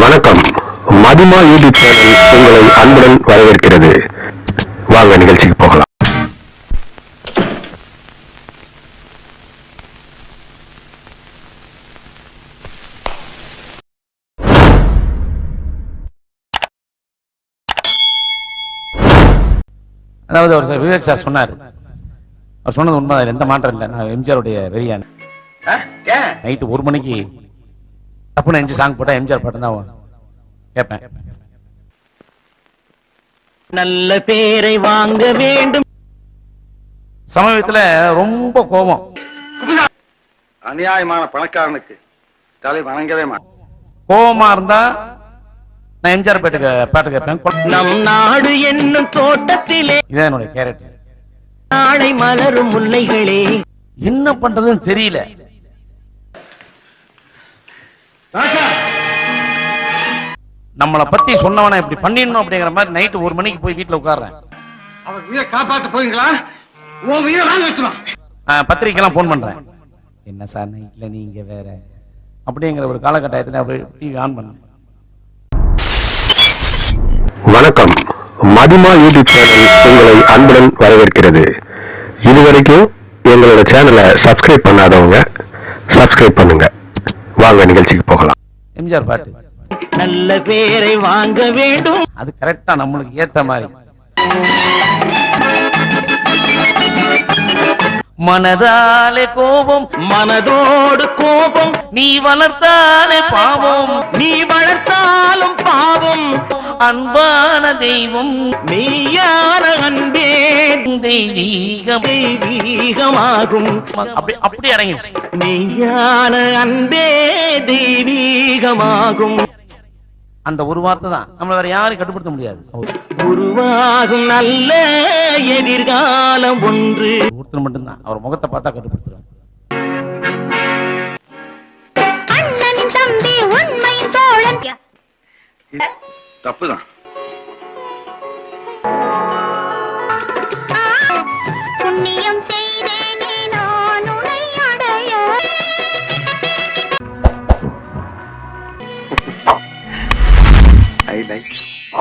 வணக்கம். மதிமா யூடியூப் உங்களை அன்புடன் வரவேற்கிறது. வாங்க நிகழ்ச்சிக்கு போகலாம். அதாவது அவர் விவேக் சார் சொன்னார், அவர் சொன்னது உண்மை, அதில் எந்த மாற்றம் இல்லை. நான் எம்ஜிஆருடைய வெறியான நைட்டு 1 மணிக்கு தப்புன்னு 5 சாங் போட்டா எம்ஜிஆர் பாட்டு தான் கேட்பேன். நல்ல பேரை வாங்க வேண்டும். சமீபத்துல ரொம்ப கோபம், அநியாயமான பணக்காரனுக்கு தலை வணங்கவே மாட்டேன். கோபமா இருந்தா நான் எம்ஜிஆர் பாட்டு கேட்பேன். நம் நாடு என்னும் தோட்டத்திலே இதான் என்னுடைய கேரக்டர். நாளை மலரும் முல்லைகளே. என்ன பண்றதுன்னு தெரியல. நம்மளை பத்தி சொன்னவன இப்படி பண்ணிடணும் அப்படிங்கிற மாதிரி நைட்டு 1 மணிக்கு போய் வீட்டுல உட்கார்றேன். அவர் உயிரை காப்பாற்ற போவீங்களா? உன் உயிரை வாங்க வச்சிடும். பத்திரிக்கைலாம் போன் பண்றேன். என்ன சார் நைட்ல நீங்க வேற அப்படிங்கிற ஒரு காலகட்டத்தில் அப்படி டிவி ஆன் பண்ணேன். வணக்கம். மதிமா யூடியூப் உங்களை அன்புடன் வரவேற்கிறது. இதுவரைக்கும் எங்களோட சேனலை சப்ஸ்கிரைப் பண்ணாதவங்க சப்ஸ்கிரைப் பண்ணுங்க. வாங்க நிகழ்ச்சிக்கு போகலாம். எம்ஜிஆர் பாட்டு நல்ல பேரை வாங்க வேண்டும். அது கரெக்டா நம்மளுக்கு ஏத்த மாதிரி. மனதாலே கோபம், மனதோடு கோபம், நீ வளர்த்தாலே பாவம், நீ வளர்த்தாலும் பாவம். அன்பான தெய்வம், மெய்யான அன்பே தெய்வீகம் தெய்வீகமாகும். அப்படி அடங்கிடுச்சு. மெய்யான அன்பே தெய்வீகமாகும். அந்த ஒரு வார்த்தை தான் நம்மள வேற யாரும் கட்டுப்படுத்த முடியாது. உருவாகும் நல்ல எதிர்காலம் ஒன்று. ஒருத்தர் மட்டும்தான் அவர் முகத்தை பார்த்தா கட்டுப்படுத்துறாங்க. அண்ணனின் தம்பி உண்மையின் தோழன். தப்புதான். புண்ணியம் செய்